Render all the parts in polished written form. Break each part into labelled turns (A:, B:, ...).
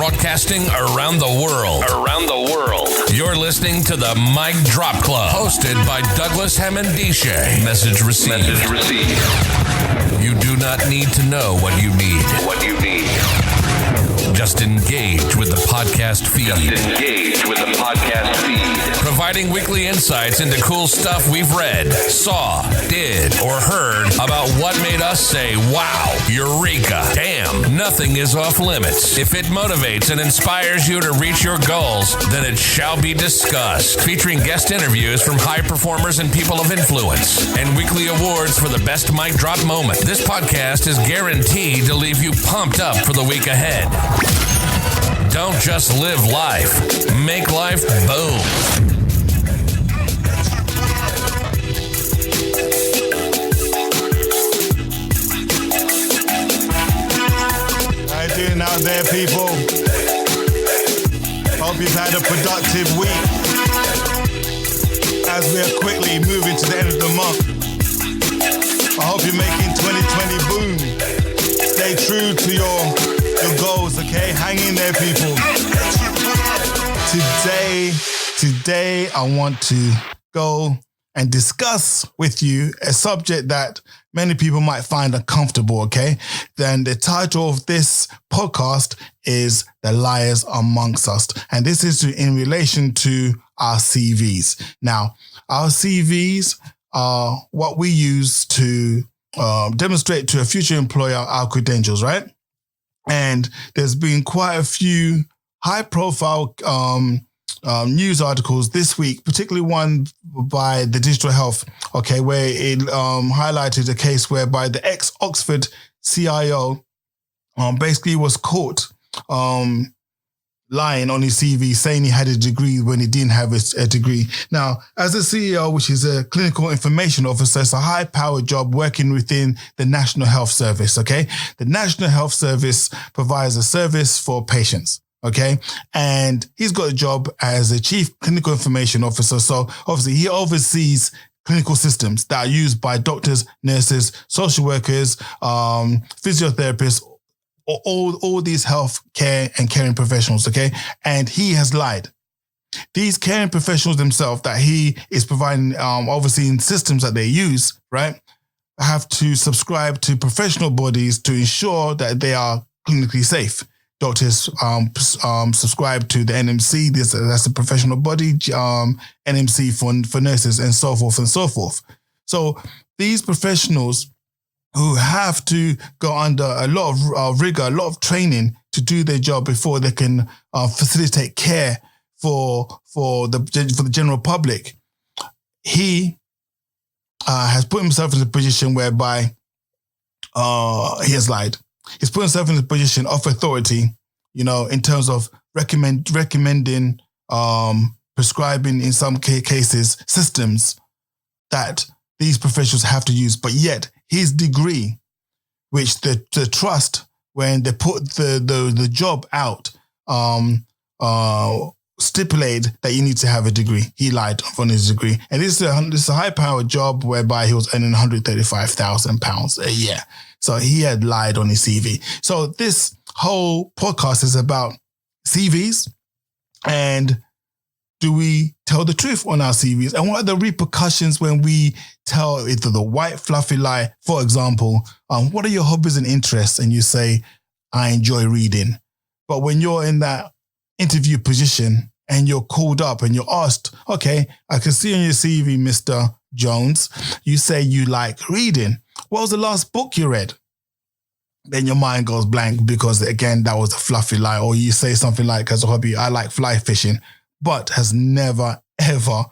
A: broadcasting around the world. You're listening to the Mic Drop Club, hosted by Douglas Hammondishe. Message received. You do not need to know what you need. Just engage with the podcast feed. Providing weekly insights into cool stuff we've read, saw, did, or heard about what made us say, wow, eureka, damn, nothing is off limits. If it motivates and inspires you to reach your goals, then it shall be discussed. Featuring guest interviews from high performers and people of influence, and weekly awards for the best mic drop moment. This podcast is guaranteed to leave you pumped up for the week ahead. Don't just live life. Make life boom.
B: How you doing out there, people? Hope you've had a productive week. As we are quickly moving to the end of the month, I hope you're making 2020 boom. Stay true to your goals, okay? Hang in there, people. Today, I want to go and discuss with you a subject that many people might find uncomfortable, okay? Then the title of this podcast is The Liars Amongst Us. And this is in relation to our CVs. Now, our CVs are what we use to demonstrate to a future employer our credentials, right? And there's been quite a few high-profile news articles this week, particularly one by the Digital Health, okay, where it highlighted a case whereby the ex-Oxford CIO basically was caught lying on his CV, saying he had a degree when he didn't have a degree. Now, as a CEO, which is a clinical information officer, it's a high-powered job working within the National Health Service, okay? The National Health Service provides a service for patients, okay? And he's got a job as a chief clinical information officer. So obviously he oversees clinical systems that are used by doctors, nurses, social workers, physiotherapists, all these health care and caring professionals, okay? And he has lied. These caring professionals themselves that he is providing, overseeing systems that they use, right, have to subscribe to professional bodies to ensure that they are clinically safe. Doctors subscribe to the NMC, that's a professional body, NMC for nurses, and so forth and so forth. So these professionals who have to go under a lot of rigor, a lot of training to do their job before they can facilitate care for the general public. He has put himself in a position whereby he has lied. He's put himself in a position of authority, you know, in terms of recommending, prescribing in some cases systems that these professionals have to use, but yet his degree, which the trust, when they put the job out, stipulate that you need to have a degree. He lied on his degree. And this is a high-powered job whereby he was earning £135,000 a year. So he had lied on his CV. So this whole podcast is about CVs and do we tell the truth on our CVs? And what are the repercussions when we tell either the white fluffy lie? For example, what are your hobbies and interests? And you say, I enjoy reading. But when you're in that interview position and you're called up and you're asked, okay, I can see on your CV, Mr. Jones, you say you like reading. What was the last book you read? Then your mind goes blank because, again, that was a fluffy lie. Or you say something like, as a hobby, I like fly fishing, but has never, ever,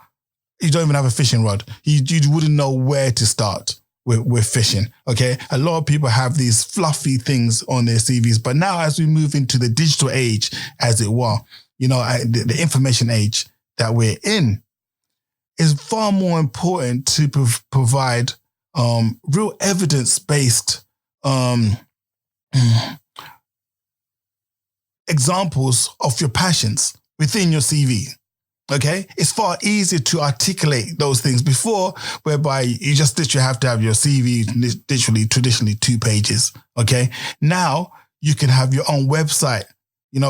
B: you don't even have a fishing rod. You wouldn't know where to start with fishing, okay? A lot of people have these fluffy things on their CVs, but now as we move into the digital age, as it were, you know, the information age that we're in, is far more important to provide real evidence-based examples of your passions within your CV. Okay, it's far easier to articulate those things before, whereby you just literally have to have your CV traditionally 2 pages. Okay, now you can have your own website,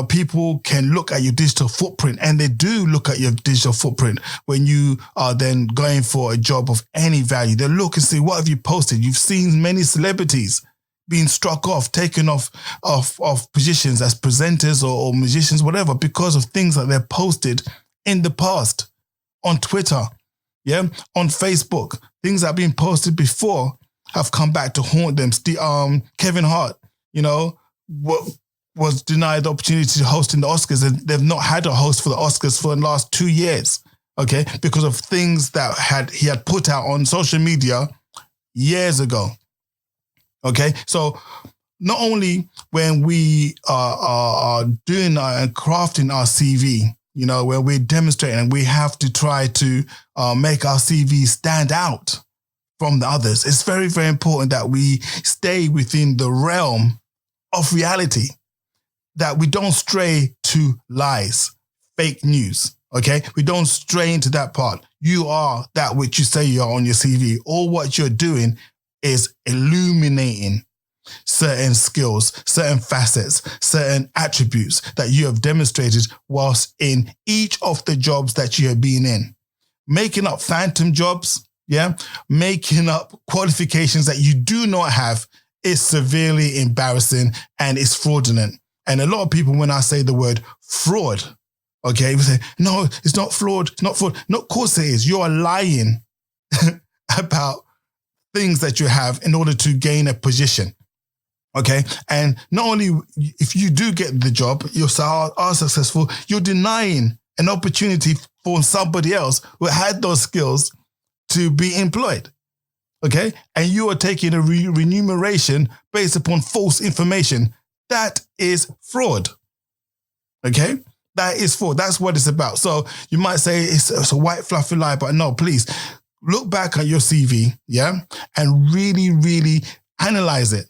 B: People can look at your digital footprint, and they do look at your digital footprint when you are then going for a job of any value. They look and see, what have you posted? You've seen many celebrities being struck off, taken off positions as presenters or musicians, whatever, because of things that they've posted in the past on Twitter, on Facebook. Things that have been posted before have come back to haunt them. Kevin Hart, was denied the opportunity to host in the Oscars, and they've not had a host for the Oscars for the last 2 years, okay, because of things that he had put out on social media years ago, okay? So not only when we are doing and crafting our CV, where we're demonstrating, and we have to try to make our CV stand out from the others, it's very, very important that we stay within the realm of reality, that we don't stray to lies, fake news, okay? We don't stray into that part. You are that which you say you are on your CV. All what you're doing is illuminating certain skills, certain facets, certain attributes that you have demonstrated whilst in each of the jobs that you have been in. Making up phantom jobs, making up qualifications that you do not have is severely embarrassing and it's fraudulent. And a lot of people, when I say the word fraud, okay, we say, no, it's not fraud. It's not fraud. No, of course it is. You are lying about things that you have in order to gain a position, okay? And not only if you do get the job, you are successful, you're denying an opportunity for somebody else who had those skills to be employed, okay? And you are taking a remuneration based upon false information. That is fraud, okay? That is fraud. That's what it's about. So you might say it's a white fluffy lie, but no, please look back at your CV, and really, really analyze it,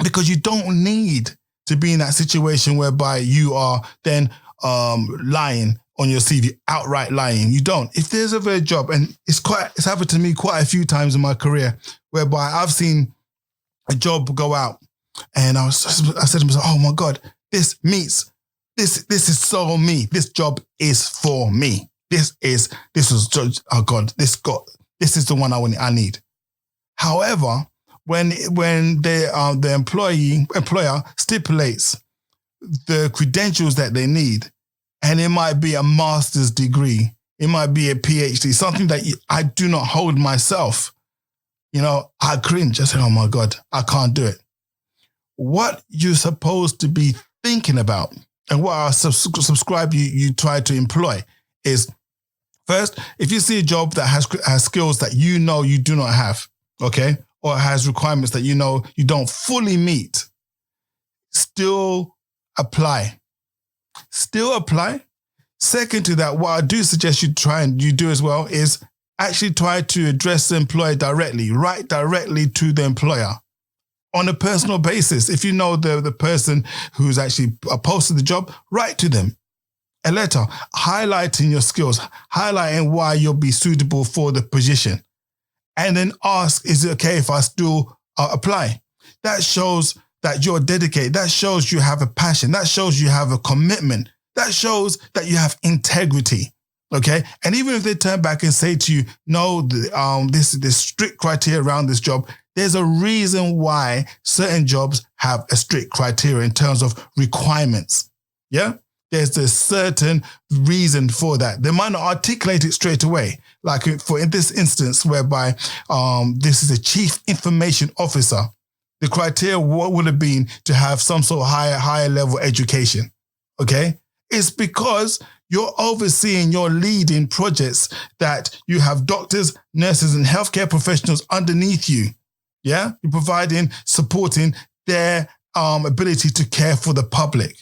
B: because you don't need to be in that situation whereby you are then lying on your CV, outright lying. You don't. If there's ever a job, and it's happened to me quite a few times in my career, whereby I've seen a job go out, and I said to myself, oh my God, this is so me. This job is for me. This is the one I need. However, when the employer stipulates the credentials that they need, and it might be a master's degree, it might be a PhD, something that I do not hold myself, I cringe. I say, oh my God, I can't do it. What you're supposed to be thinking about, and what I subscribe you try to employ, is first, if you see a job that has skills that you do not have, okay, or has requirements that you don't fully meet, still apply. Second to that, what I do suggest you do as well is actually try to address the employer directly, write directly to the employer on a personal basis. If you know the person who's actually posted the job, write to them a letter highlighting your skills, highlighting why you'll be suitable for the position, and then ask, is it okay if I still apply? That shows that you're dedicated. That shows you have a passion. That shows you have a commitment. That shows that you have integrity. Okay. And even if they turn back and say to you, no, this strict criteria around this job, there's a reason why certain jobs have a strict criteria in terms of requirements. Yeah. There's a certain reason for that. They might not articulate it straight away. Like in this instance, whereby this is a chief information officer, the criteria what would have been to have some sort of higher level education. Okay. It's because you're overseeing, you're leading projects that you have doctors, nurses, and healthcare professionals underneath you. Yeah. You're providing, supporting their ability to care for the public.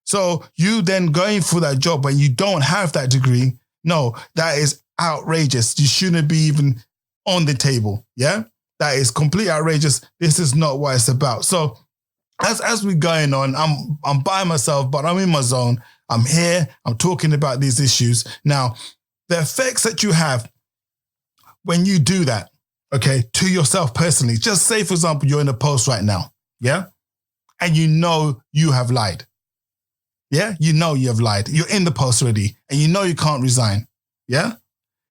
B: So you then going for that job when you don't have that degree, no, that is outrageous. You shouldn't be even on the table. Yeah. That is completely outrageous. This is not what it's about. So as we're going on, I'm by myself, but I'm in my zone. I'm here. I'm talking about these issues. Now, the effects that you have when you do that, okay, to yourself personally, just say, for example, you're in a post right now. Yeah. And you know you have lied. Yeah, you know you have lied. You're in the post already, and you know you can't resign. Yeah,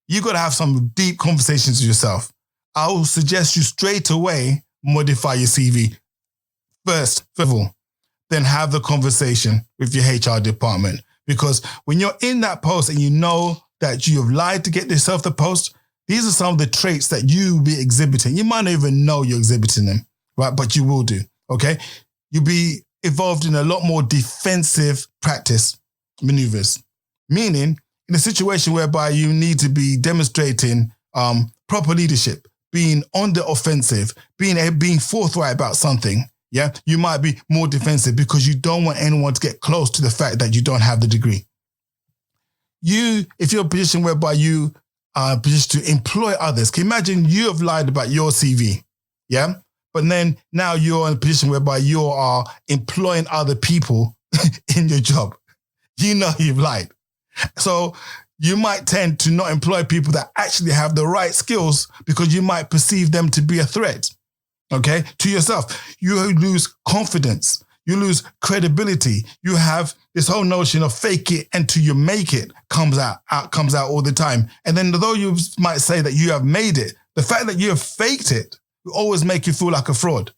B: you got to have some deep conversations with yourself. I will suggest you straight away modify your CV first of all, then have the conversation with your HR department. Because when you're in that post and you know that you have lied to get yourself the post, these are some of the traits that you will be exhibiting. You might not even know you're exhibiting them, right? But you will do, okay? You'll be involved in a lot more defensive practice maneuvers, meaning in a situation whereby you need to be demonstrating proper leadership, being on the offensive, being forthright about something. Yeah, you might be more defensive because you don't want anyone to get close to the fact that you don't have the degree. If you're in a position whereby you are positioned to employ others, can you imagine you have lied about your CV, yeah? But then now you're in a position whereby you are employing other people in your job. You know you've lied. So you might tend to not employ people that actually have the right skills because you might perceive them to be a threat. Okay, to yourself. You lose confidence. You lose credibility. You have this whole notion of fake it until you make it comes out all the time. And then though you might say that you have made it, the fact that you have faked it will always make you feel like a fraud.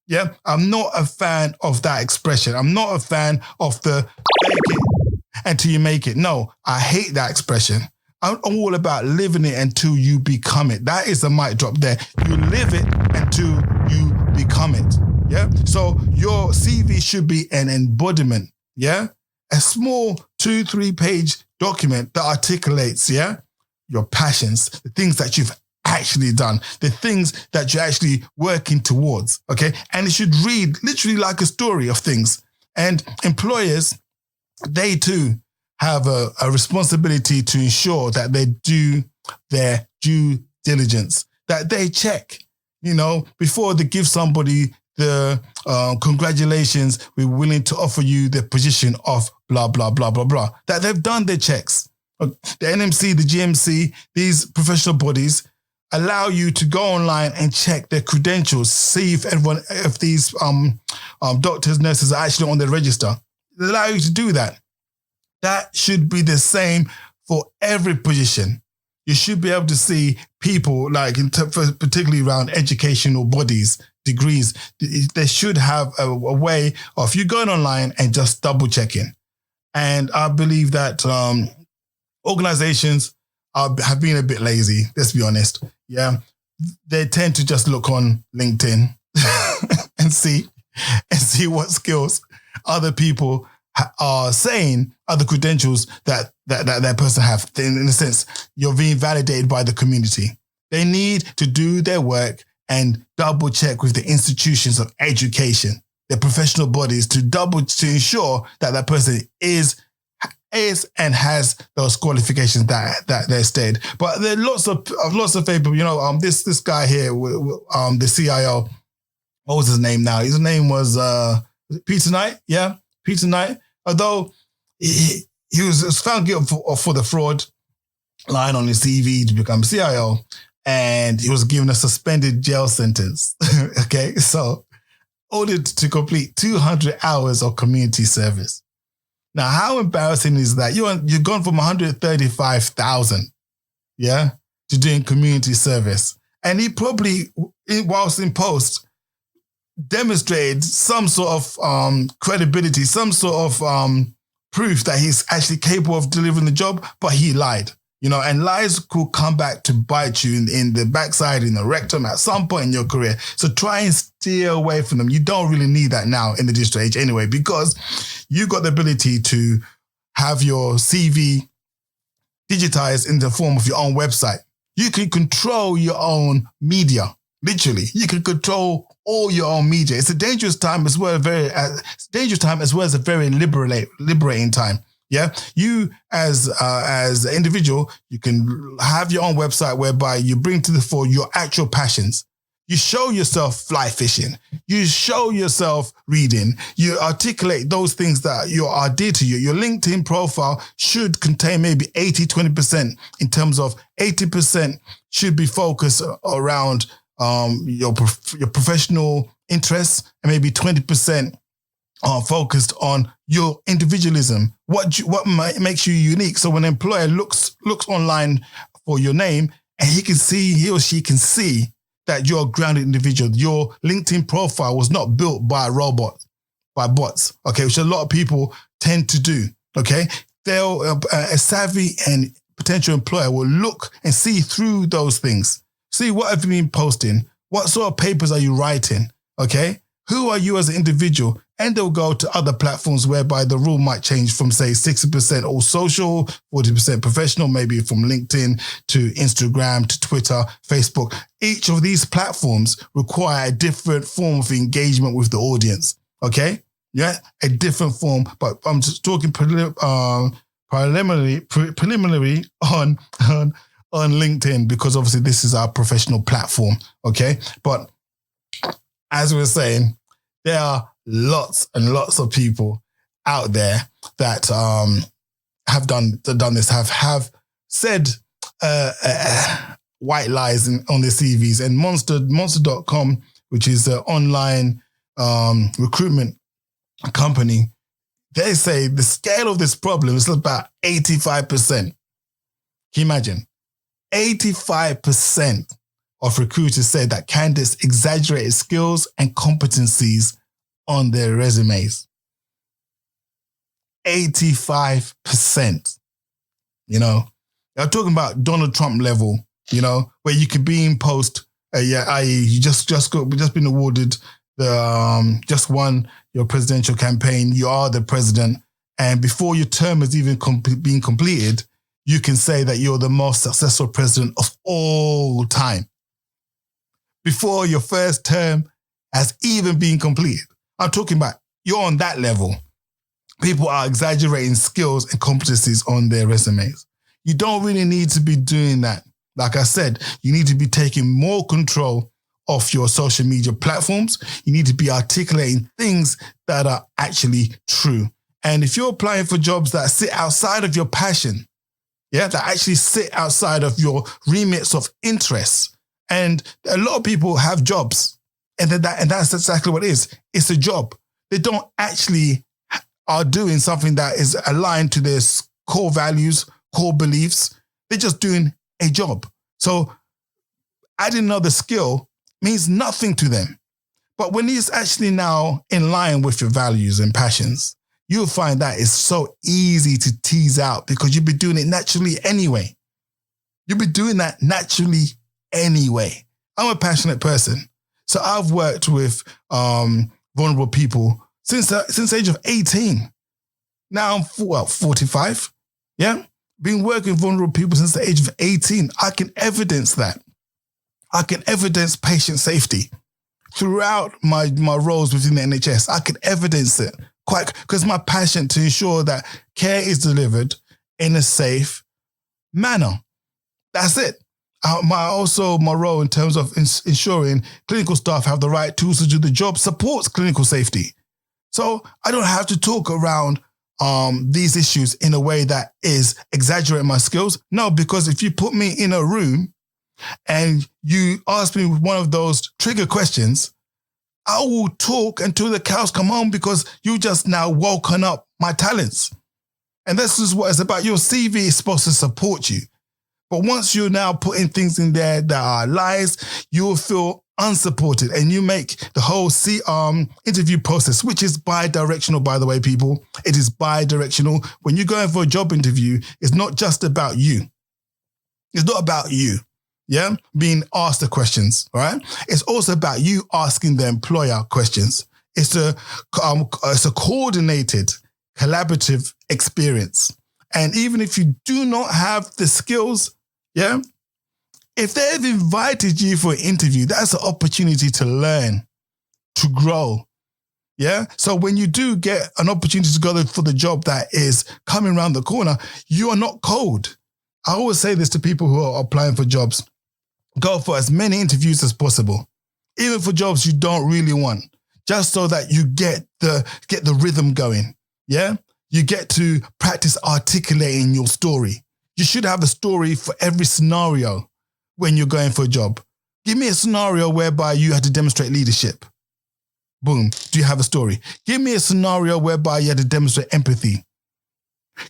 B: Yeah, I'm not a fan of that expression. I'm not a fan of the fake it until you make it. No, I hate that expression. I'm all about living it until you become it. That is the mic drop there. You live it until you become it. Yeah. So your CV should be an embodiment. Yeah. A small 2-3 page document that articulates, yeah, your passions, the things that you've actually done, the things that you're actually working towards. Okay. And it should read literally like a story of things. And employers, they too have a responsibility to ensure that they do their due diligence, that they check, before they give somebody the congratulations, we're willing to offer you the position of blah, blah, blah, blah, blah, that they've done their checks. The NMC, the GMC, these professional bodies allow you to go online and check their credentials, see if these doctors, nurses are actually on the register. They allow you to do that. That should be the same for every position. You should be able to see people, like particularly around educational bodies, degrees. They should have a way of you going online and just double checking. And I believe that organizations have been a bit lazy. Let's be honest. Yeah, they tend to just look on LinkedIn and see what skills other people are saying, other credentials that person have. In a sense, you're being validated by the community. They need to do their work and double check with the institutions of education, the professional bodies, to ensure that person is and has those qualifications that they're stated. But there are lots of people. This guy here, the CIO. What was his name now? His name was Peter Knight. Yeah, Peter Knight. Although he was found guilty for the fraud, lying on his CV to become CIO, and he was given a suspended jail sentence. Okay, so ordered to complete 200 hours of community service. Now, how embarrassing is that? You've gone from 135,000, yeah, to doing community service, and he probably, whilst in post, demonstrated some sort of credibility, some sort of proof that he's actually capable of delivering the job, but he lied. And lies could come back to bite you in the backside, in the rectum at some point in your career. So try and steer away from them. You don't really need that now in the digital age anyway, because you've got the ability to have your CV digitized in the form of your own website. You can control your own media. Literally, you can control all your own media. It's a dangerous time as well, as a very liberating time. Yeah, you as an individual, you can have your own website whereby you bring to the fore your actual passions. You show yourself fly fishing. You show yourself reading. You articulate those things that are dear to you. Your LinkedIn profile should contain maybe 20% in terms of 80% should be focused around your professional interests, and maybe 20% are focused on your individualism. What makes you unique? So when an employer looks online for your name, and he or she can see that you're a grounded individual. Your LinkedIn profile was not built by a robot, by bots. Okay, which a lot of people tend to do. Okay, a savvy and potential employer will look and see through those things. See, what have you been posting? What sort of papers are you writing? Okay, who are you as an individual? And they'll go to other platforms whereby the rule might change from, say, 60% all social, 40% professional, maybe from LinkedIn to Instagram to Twitter, Facebook. Each of these platforms require a different form of engagement with the audience. Okay? Yeah, a different form. But I'm just talking preliminary on LinkedIn, because obviously this is our professional platform. Okay? But as we were saying, there are lots and lots of people out there that have done this, have said white lies on their CVs. And Monster.com, which is an online recruitment company, they say the scale of this problem is about 85%. Can you imagine? 85% of recruiters say that candidates exaggerate skills and competencies on their resumes. 85%. You know, I'm talking about Donald Trump level, you know, where you could be in post, you just been awarded just won your presidential campaign. You are the president, and before your term has even been completed, you can say that you're the most successful president of all time. Before your first term has even been completed. I'm talking about you're on that level. People are exaggerating skills and competencies on their resumes. You don't really need to be doing that. Like I said, you need to be taking more control of your social media platforms. You need to be articulating things that are actually true. And if you're applying for jobs that sit outside of your passion, that actually sit outside of your remits of interests, and a lot of people have jobs, and that's exactly what it is. It's a job. They don't actually are doing something that is aligned to their core values, core beliefs. They're just doing a job. So adding another skill means nothing to them. But when it's actually now in line with your values and passions, you'll find that it's so easy to tease out, because you'll be doing it naturally anyway. You'll be doing that naturally anyway. I'm a passionate person. So I've worked with vulnerable people since the age of 18. Now I'm 45. Yeah. Been working with vulnerable people since the age of 18. I can evidence that. I can evidence patient safety throughout my roles within the NHS. I can evidence it because my passion to ensure that care is delivered in a safe manner. That's it. My role in terms of ensuring clinical staff have the right tools to do the job supports clinical safety. So I don't have to talk around these issues in a way that is exaggerating my skills. No, because if you put me in a room and you ask me one of those trigger questions, I will talk until the cows come home, because you just now woken up my talents. And this is what it's about. Your CV is supposed to support you. But once you're now putting things in there that are lies, you will feel unsupported, and you make the whole interview process, which is bi-directional, by the way, people. It is bi-directional. When you're going for a job interview, it's not just about you. It's not about you, being asked the questions, all right? It's also about you asking the employer questions. It's a coordinated, collaborative experience. And even if you do not have the skills, if they've invited you for an interview, that's an opportunity to learn, to grow. So when you do get an opportunity to go for the job that is coming around the corner, you are not cold. I always say this to people who are applying for jobs. Go for as many interviews as possible, even for jobs you don't really want, just so that you get the rhythm going. You get to practice articulating your story. You should have a story for every scenario when you're going for a job. Give me a scenario whereby you had to demonstrate leadership. Boom. Do you have a story? Give me a scenario whereby you had to demonstrate empathy.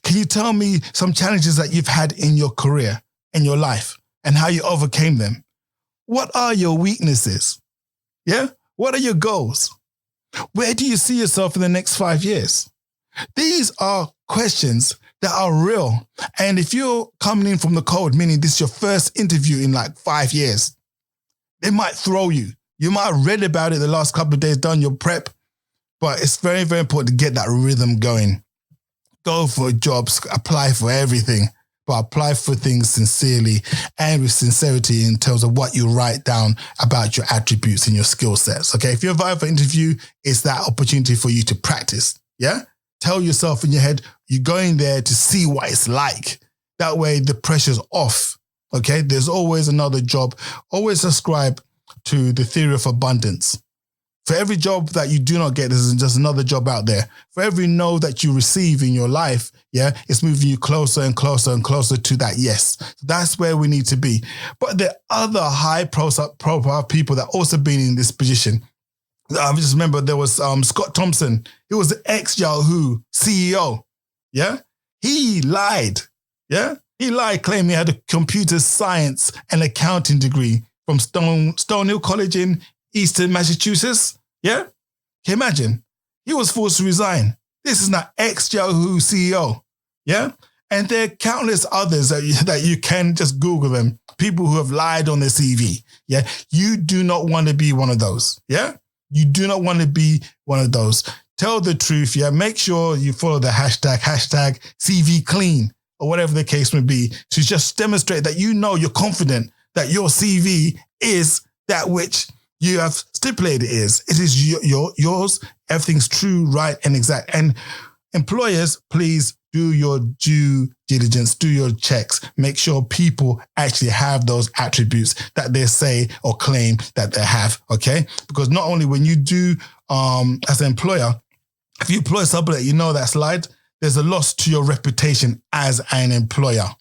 B: Can you tell me some challenges that you've had in your career, in your life, and how you overcame them? What are your weaknesses? Yeah? What are your goals? Where do you see yourself in the next 5 years? These are questions that are real. And if you're coming in from the cold, meaning this is your first interview in like 5 years, they might throw you. You might have read about it the last couple of days, done your prep, but it's very, very important to get that rhythm going. Go for jobs, apply for everything, but apply for things sincerely and with sincerity in terms of what you write down about your attributes and your skill sets. Okay, if you're invited for an interview, it's that opportunity for you to practice. Yeah, tell yourself in your head, you're going there to see what it's like. That way the pressure's off. Okay, there's always another job. Always subscribe to the theory of abundance. For every job that you do not get, there's just another job out there. For every no that you receive in your life, yeah, it's moving you closer and closer and closer to that yes. That's where we need to be. But there are other high profile people that also been in this position. I just remember there was Scott Thompson. He was the ex-Yahoo CEO. Yeah, he lied. Yeah, he lied, claiming he had a computer science and accounting degree from Stonehill College in Eastern Massachusetts. Yeah? Can you imagine? He was forced to resign. This is not ex-Yahoo CEO. Yeah? And there are countless others that you can just Google them. People who have lied on their CV. Yeah? You do not want to be one of those. Yeah? You do not want to be one of those. Tell the truth. Yeah? Make sure you follow the hashtag CV clean or whatever the case may be to just demonstrate that you know you're confident that your CV is that which you have stipulated it is. It is yours. Everything's true, right, and exact. And employers, please do your due diligence, do your checks. Make sure people actually have those attributes that they say or claim that they have, okay? Because not only when you do, as an employer, if you employ somebody that you know that's lied, there's a loss to your reputation as an employer,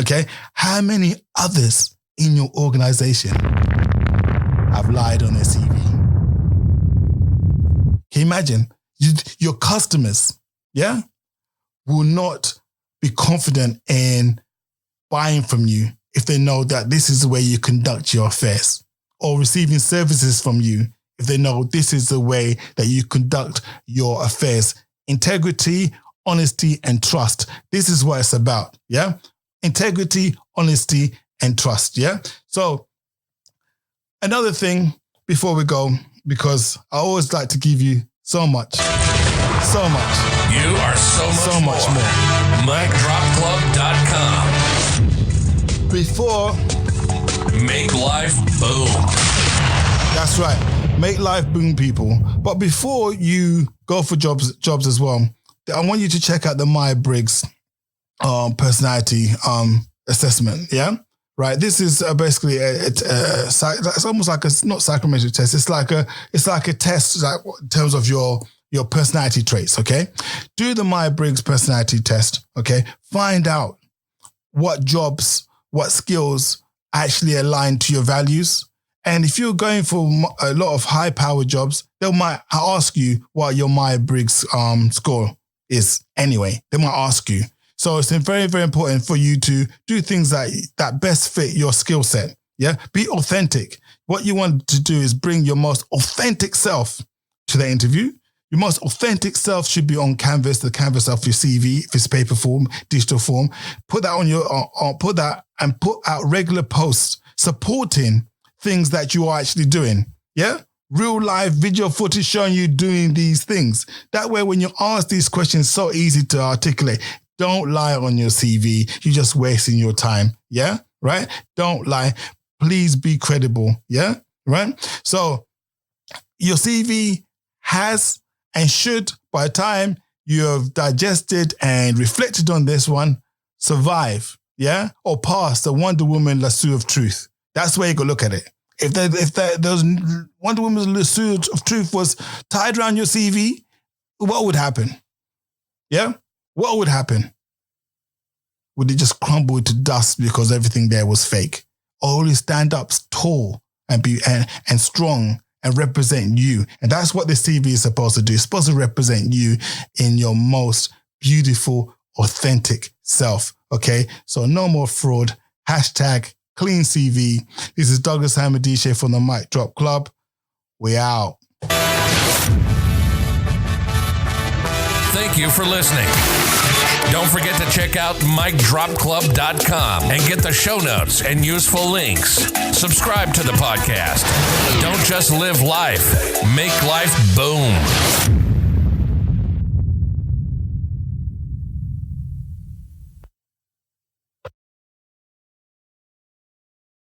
B: okay? How many others in your organization have lied on their CV? Can you imagine? Your customers, yeah, will not be confident in buying from you if they know that this is the way you conduct your affairs, or receiving services from you if they know this is the way that you conduct your affairs. Integrity, honesty, and trust. This is what it's about, yeah? Integrity, honesty, and trust, yeah? So another thing before we go, because I always like to give you so much.
A: You are so much more. MicDropClub.com.
B: Before
A: Make life boom.
B: That's right. Make life boom, people. But before you go for jobs as well, I want you to check out the Myers-Briggs personality assessment. Yeah, right. This is basically it's almost like a not psychometric test. It's like a test like, in terms of your personality traits. Okay, do the Myers-Briggs personality test. Okay, find out what jobs, what skills actually align to your values. And if you're going for a lot of high-powered jobs, they might ask you what your Myers-Briggs score is anyway. They might ask you. So it's very, very important for you to do things that best fit your skill set. Yeah, be authentic. What you want to do is bring your most authentic self to the interview. Your most authentic self should be on canvas, the canvas of your CV, if it's paper form, digital form. Put that on your, put that and put out regular posts supporting things that you are actually doing. Yeah? Real live video footage showing you doing these things. That way, when you ask these questions, so easy to articulate. Don't lie on your CV. You're just wasting your time. Yeah? Right? Don't lie. Please be credible. Yeah? Right? So your CV has and should, by the time you have digested and reflected on this one, survive, yeah? Or pass the Wonder Woman lasso of truth. That's where you go look at it. If those Wonder Woman's lasso of truth was tied around your CV, what would happen? Yeah? What would happen? Would it just crumble to dust because everything there was fake? Or will you stand up tall and be and strong and represent you. And that's what this CV is supposed to do. It's supposed to represent you in your most beautiful, authentic self. Okay? So no more fraud. Hashtag clean CV. This is Douglas Hamadishe from the Mic Drop Club. We out.
A: Thank you for listening. Don't forget to check out micdropclub.com and get the show notes and useful links. Subscribe to the podcast. Don't just live life. Make life boom.